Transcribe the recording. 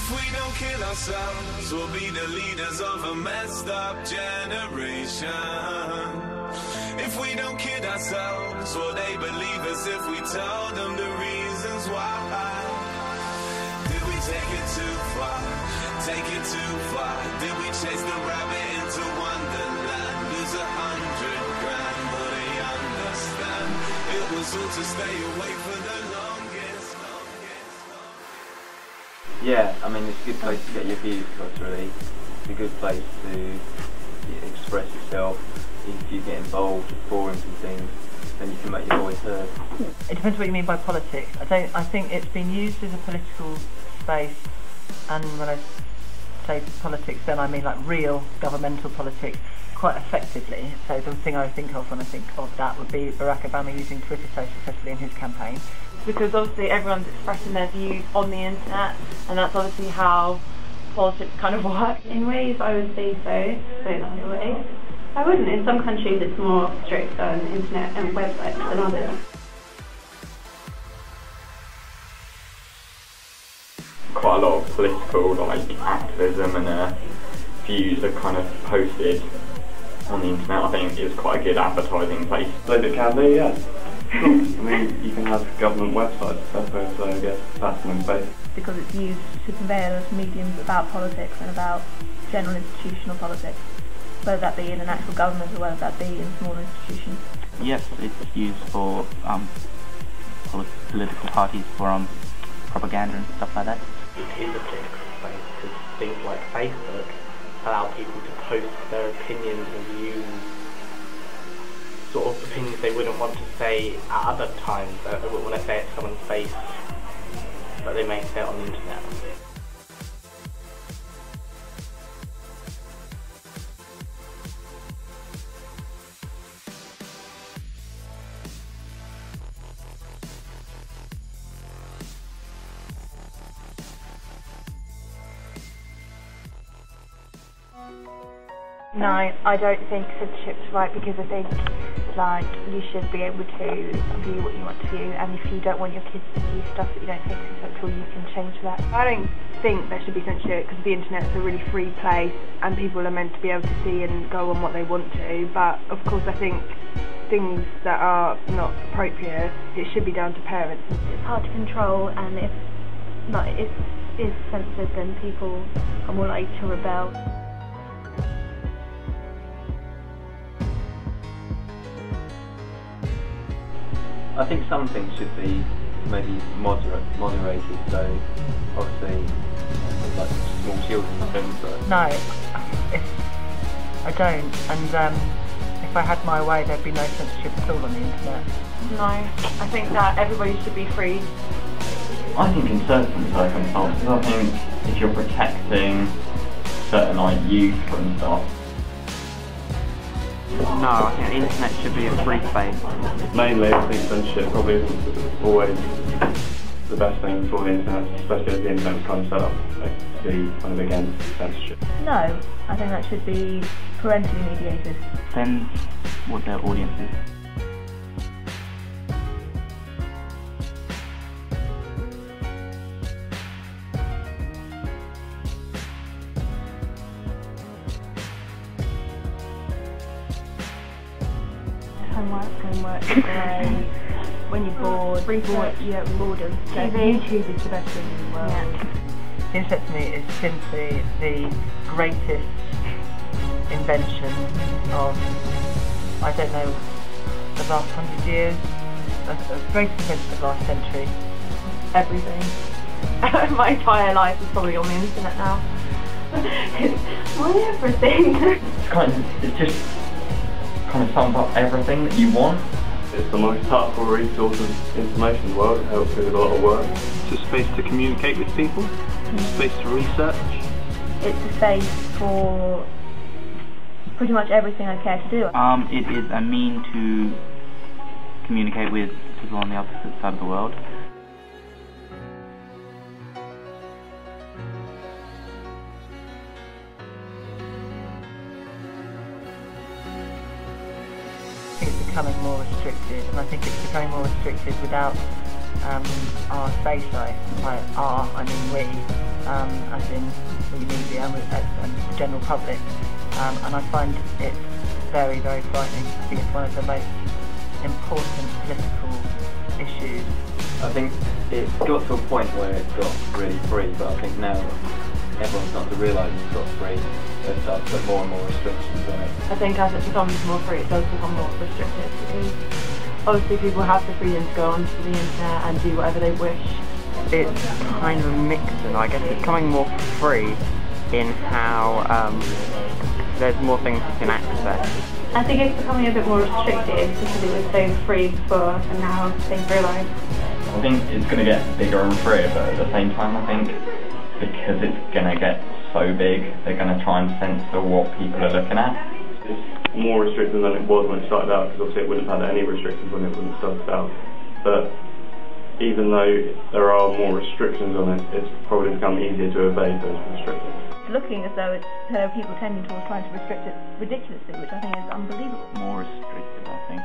If we don't kill ourselves, we'll be the leaders of a messed up generation. If we don't kid ourselves, will they believe us if we tell them the reasons why? Did we take it too far? Take it too far? Did we chase the rabbit into wonderland? Lose 100 grand, will they understand? It was all to stay awake for the longest. Yeah, I mean, it's a good place to get your views across, really. It's a good place to express yourself. If you get involved with forums and things, then you can make your voice heard. It depends what you mean by politics. I think it's been used as a political space, and when I say politics, then I mean like real governmental politics, quite effectively. So the thing I think of when I think of that would be Barack Obama using Twitter so successfully in his campaign. Because obviously everyone's expressing their views on the internet, and that's obviously how politics kind of work. In ways I would say so, but in other ways I wouldn't. In some countries it's more strict on internet and websites than others. Quite a lot of political activism and views are kind of posted on the internet. I think it's quite a good advertising place. Believe it can be, yeah. I mean, you can have government websites and stuff, so I guess that's one space. Because it's used to convey as mediums about politics and about general institutional politics, whether that be in an actual government or whether that be in small institutions. Yes, it's used for political parties for propaganda and stuff like that. It is a political space because things like Facebook allow people to post their opinions and views, sort of opinions they wouldn't want to say at other times, when I say it to someone's face, but they may say it on the internet. No, I don't think censorship's right, because I think like you should be able to view what you want to view, and if you don't want your kids to view stuff that you don't think is acceptable, you can change that. I don't think there should be censorship because the internet's a really free place and people are meant to be able to see and go on what they want to, but of course I think things that are not appropriate, it should be down to parents. It's hard to control, and if it is censored, then people are more likely to rebel. I think some things should be maybe moderated, so obviously like small children and things. But No, I don't, and if I had my way there'd be no censorship at all on the internet. No, I think that everybody should be free. I think in certain circumstances, I think if you're protecting certain youth and stuff. No, I think the internet should be a free space. Mainly, I think censorship probably isn't always the best thing for the internet, especially as the internet's kind of set up to be kind of against censorship. No, I think that should be parentally mediated. Depends what their audience is. Homework, great. When you're bored, boredom. YouTube is the best thing in the world. Yeah. The internet to me is simply the greatest invention of, I don't know, the last 100 years, the greatest invention of last century. Everything. My entire life is probably on the internet now. It's my everything. It just kind of sums up everything that you want. It's the most powerful resource of information in the world. It helps with a lot of work. It's a space to communicate with people, a space to research. It's a space for pretty much everything I care to do. It is a mean to communicate with people on the opposite side of the world. It's becoming more restricted, and I think it's becoming more restricted without our say-so. By our, I mean we. as in the media and the general public, and I find it very, very frightening. I think it's one of the most important political issues. I think it got to a point where it got really free, but I think now everyone's starting to realise it's got free. They start to put more and more restrictions on it. I think as it becomes more free, it does become more restricted, because obviously people have the freedom to go onto the internet and do whatever they wish. It's kind of a mix, and I guess it's becoming more free in how there's more things you can access. I think it's becoming a bit more restricted because it was so free before, and now they've realised. I think it's going to get bigger and freer, but at the same time I think because it's going to get so big, they're going to try and censor what people are looking at. It's more restricted than it was when it started out, because obviously it wouldn't have had any restrictions when it started out. But even though there are more restrictions on it, it's probably become easier to evade those restrictions. It's looking as though it's people tending towards trying to restrict it ridiculously, which I think is unbelievable. More restricted, I think.